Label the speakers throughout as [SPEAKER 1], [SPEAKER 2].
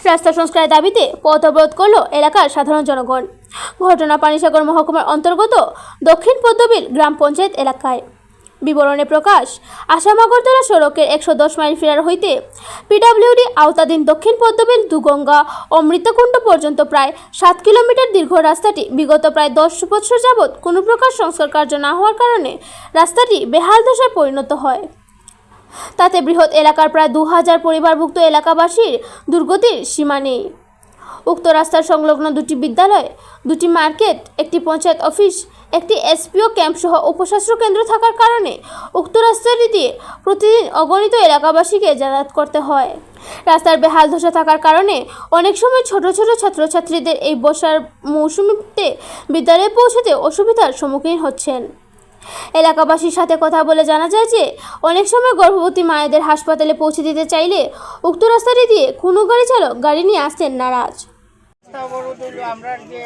[SPEAKER 1] রাস্তা সংস্কারের দাবিতে পথ অবরোধ করল এলাকার সাধারণ জনগণ। ঘটনা পানিসাগর মহকুমার অন্তর্গত দক্ষিণ পদ্মবিল গ্রাম পঞ্চায়েত এলাকায়। বিবরণে প্রকাশ, আসাম-আগরতলা সড়কের 110 মাইল ফেরার হইতে পিডব্লিউডি আওতাধীন দক্ষিণ পদ্মবিল দুগঙ্গা অমৃতকুণ্ড পর্যন্ত প্রায় 7 কিলোমিটার দীর্ঘ রাস্তাটি বিগত প্রায় 10 বছর যাবৎ কোনো প্রকার সংস্কার কার্য না হওয়ার কারণে রাস্তাটি বেহাল দশায় পরিণত হয়। তাতে বৃহৎ এলাকার প্রায় 2000 পরিবারভুক্ত এলাকাবাসীর দুর্গতির সীমা নেই। উক্ত রাস্তার সংলগ্ন দুটি বিদ্যালয়, দুটি মার্কেট, একটি পঞ্চায়েত অফিস, একটি এসপিও ক্যাম্প সহ উপস্বাস্থ্য কেন্দ্র থাকার কারণে উক্ত রাস্তাটি দিয়ে প্রতিদিন অগণিত এলাকাবাসীকে যাতায়াত করতে হয়। রাস্তার বেহাল দশা থাকার কারণে অনেক সময় ছোট ছোট ছাত্রছাত্রীদের এই বর্ষার মৌসুমীতে বিদ্যালয়ে পৌঁছতে অসুবিধার সম্মুখীন হচ্ছেন। এলাকাবাসীর সাথে কথা বলে জানা যায় যে অনেক সময় গর্ভবতী মায়েদের হাসপাতালে পৌঁছে দিতে চাইলে উক্ত রাস্তাটি দিয়ে কোনো গাড়ি চালক গাড়ি নিয়ে আসতেন নারাজ।
[SPEAKER 2] আমরা যে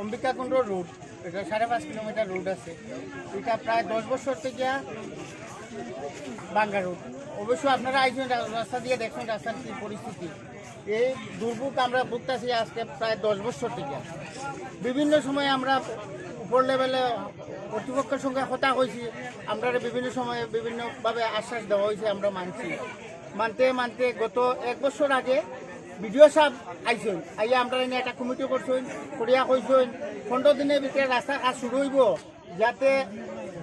[SPEAKER 2] অম্বিকাকুণ্ড রোড, এটা 5.5 কিলোমিটার রোড আছে, এটা প্রায় 10 বছর থেকে ভাঙ্গা রোড। অবশ্য আপনারা আইসেন রাস্তা দিয়ে দেখছেন রাস্তার কি পরিস্থিতি। এই দুর্ভোগ আমরা ভুগতেছি আজকে প্রায় 10 বছর থেকে। বিভিন্ন সময় আমরা উপর লেভেলে কর্তৃপক্ষের সঙ্গে কথা হয়েছি, আমরা বিভিন্ন সময়ে বিভিন্নভাবে আশ্বাস দেওয়া হয়েছে, আমরা মানতে গত 1 বছর আগে বিডিও সাহেব আইসেন, আইয়া আমরা এনে একটা কমিটি করছেন, করিয়া কইসেন 15 দিনের ভিতরে রাস্তার কাজ শুরু হইব, যাতে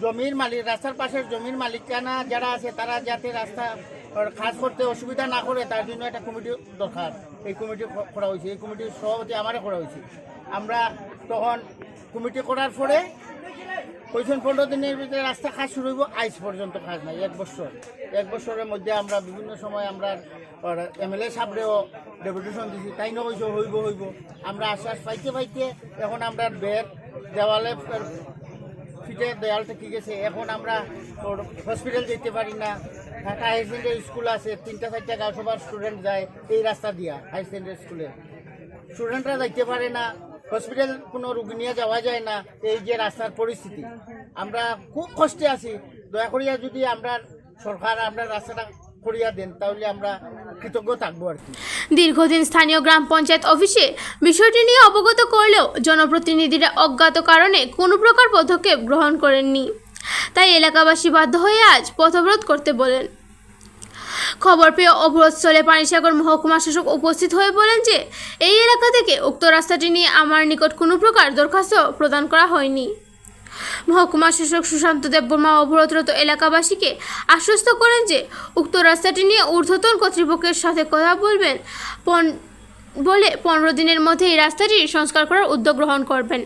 [SPEAKER 2] জমির মালিক, রাস্তার পাশের জমির মালিকানা যারা আছে তারা যাতে রাস্তা কাজ করতে অসুবিধা না করে, তার জন্য একটা কমিটি দরকার। এই কমিটি করা হয়েছে, এই কমিটির সভাপতি আমারে করা হয়েছে। আমরা তখন কমিটি করার পরে কইছেন 15 দিনের ভিতরে রাস্তা কাজ শুরু হইব, আইস পর্যন্ত কাজ নাই। 1 বছরের মধ্যে আমরা বিভিন্ন সময় আমরা এমএলএ সাহেবরেও ডেপুটেশন দিছি, তাই না কইছে হইব। আমরা আশ্বাস পাইতে এখন আমরা বেড দেওয়ালে ফিটে দেওয়ালটা ঠিক আছে। এখন আমরা হসপিটাল যেতে পারি না। ঢাকা হাই সেকেন্ডারি স্কুল আছে, 3-4টা গাঁও সবার স্টুডেন্ট যায় এই রাস্তা দিয়া। হাই সেকেন্ডারি স্কুলে স্টুডেন্টরা যাইতে পারে না, হসপিটাল কোনো রোগী নিয়ে যাওয়া যায় না। এই যে রাস্তার পরিস্থিতি, আমরা খুব কষ্টে আছি। দয়া করিয়া যদি আমরা সরকার আমরা রাস্তাটা করিয়া দেন তাহলে আমরা কৃতজ্ঞ থাকবো আর কি।
[SPEAKER 1] দীর্ঘদিন স্থানীয় গ্রাম পঞ্চায়েত অফিসে বিষয়টি নিয়ে অবগত করলেও জনপ্রতিনিধিরা অজ্ঞাত কারণে কোনো প্রকার পদক্ষেপ গ্রহণ করেননি। তাই এলাকাবাসী বাধ্য হয়ে আজ পথ অবরোধ করতে বলেন। খবর পেয়ে অবরোধস্থলে পানিসাগর মহকুমা শাসক উপস্থিত হয়ে বলেন যে এই এলাকা থেকে উক্ত রাস্তাটি নিয়ে আমার নিকট কোনো প্রকার দরখাস্ত প্রদান করা হয়নি। মহকুমা শাসক সুশান্ত দেববর্মা অবরোধরত এলাকাবাসীকে আশ্বস্ত করেন যে উক্ত রাস্তাটি নিয়ে ঊর্ধ্বতন কর্তৃপক্ষের সাথে কথা বলবেন বলে 15 দিনের মধ্যে এই রাস্তাটির সংস্কার করার উদ্যোগ গ্রহণ করবেন।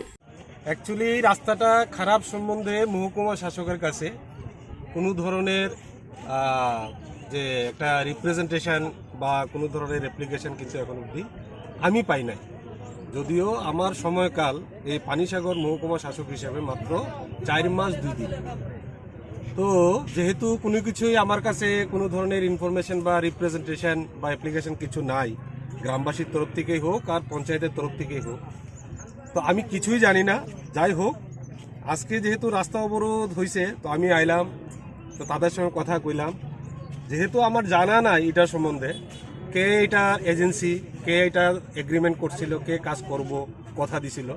[SPEAKER 3] অ্যাকচুয়ালি রাস্তাটা খারাপ সম্বন্ধে মহকুমা শাসকের কাছে কোনো ধরনের যে একটা রিপ্রেজেন্টেশন বা কোনো ধরনের অ্যাপ্লিকেশন কিছু এখন অবধি আমি পাই নাই। যদিও আমার সময়কাল এই পানিসাগর মহকুমা শাসক হিসেবে মাত্র 4 মাস 2 দিন। তো যেহেতু কোনো কিছুই আমার কাছে কোনো ধরনের ইনফরমেশন বা রিপ্রেজেন্টেশন বা অ্যাপ্লিকেশন কিছু নাই, গ্রামবাসীর তরফ থেকেই হোক আর পঞ্চায়েতের তরফ থেকেই হোক, তো আমি কিছুই জানি না। যাই হোক, আজকে যেহেতু রাস্তা অবরোধ হয়েছে তো আমি আইলাম, তো তাদের সঙ্গে কথা কইলাম। যেহেতু আমার জানা নাই এটা সম্বন্ধে, কে এটা এজেন্সি, কে এটা এগ্রিমেন্ট করছিল, কে কাজ করব কথা দিছিল,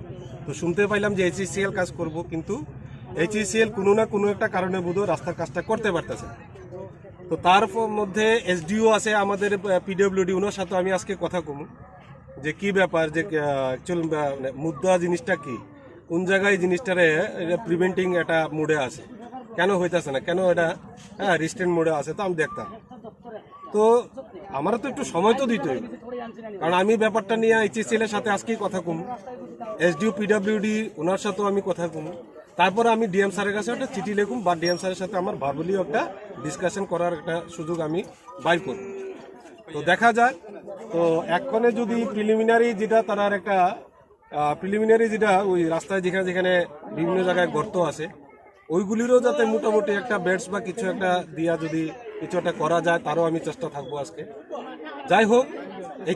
[SPEAKER 3] তো শুনতে পাইলাম যে HECL কাজ করব, কিন্তু HECL কোনো না কোনো একটা কারণে বোধহয় রাস্তার কাজটা করতে পারতেছে। তো তার মধ্যে SDO আছে আমাদের PWD, ওনার সাথে আমি আজকে কথা কমু যে কি ব্যাপার, যে অ্যাকচুয়াল মুদ্রা জিনিসটা কি, কোন জায়গায় জিনিসটারে প্রিভেন্টিং একটা মোডে আছে, কেন হইতেছে না, কেন এটা রিস্টেন্ট মোডে আছে। তো আমি দেখতাম, তো আমারও তো একটু সময় তো দিতে হবে, কারণ আমি ব্যাপারটা নিয়ে HECL এর সাথে আজকেই কথা কমু, SDO PWD ওনার সাথেও আমি কথা কমু, তারপরে আমি ডিএম স্যারের কাছে একটা চিঠি লিখুম বা ডিএম স্যারের সাথে আমার ভার্বালিও একটা ডিসকাশন করার একটা সুযোগ আমি বাইর করব। তো দেখা যায়, তো এক্ষণে যদি প্রিলিমিনারি যেটা তার একটা প্রিলিমিনারি যেটা ওই রাস্তায় যেখানে যেখানে বিভিন্ন জায়গায় গর্ত আছে ওইগুলিরও যাতে মোটামুটি একটা বেডস বা কিছু একটা দিয়া যদি কিছু একটা করা যায়, তারও আমি চেষ্টা থাকবো আজকে। যাই হোক,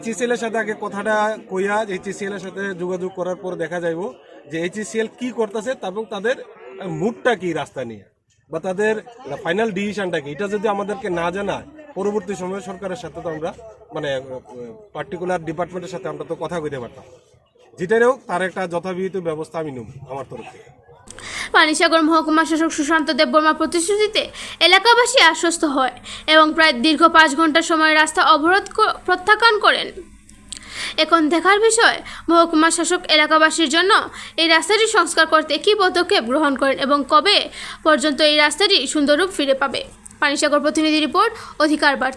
[SPEAKER 3] HECL এর সাথে আগে কথাটা কইয়া HECL এর সাথে যোগাযোগ করার পর দেখা যাইব যে HECL কি করতেছে এবং তাদের মুডটা কি রাস্তা নিয়ে বা তাদের ফাইনাল ডিসিশনটা কি। এটা যদি আমাদেরকে না জানায় পরবর্তী সময়ে সরকারের সাথে তো আমরা মানে পার্টিকুলার ডিপার্টমেন্টের সাথে আমরা তো কথা কইতে পারতাম, যেটারও তার একটা যথাবিহিত ব্যবস্থা আমি নেব আমার তরফ থেকে।
[SPEAKER 1] পানিসাগর মহকুমা শাসক সুশান্ত দেববর্মার প্রতিশ্রুতিতে এলাকাবাসী আশ্বস্ত হয় এবং প্রায় দীর্ঘ 5 ঘন্টা সময় রাস্তা অবরোধ প্রত্যাখ্যান করেন। এখন দেখার বিষয় মহকুমা শাসক এলাকাবাসীর জন্য এই রাস্তাটি সংস্কার করতে কী পদক্ষেপ গ্রহণ করেন এবং কবে পর্যন্ত এই রাস্তাটি সুন্দর রূপ ফিরে পাবে। পানিসাগর প্রতিনিধি রিপোর্ট, অধিকার বার্তা।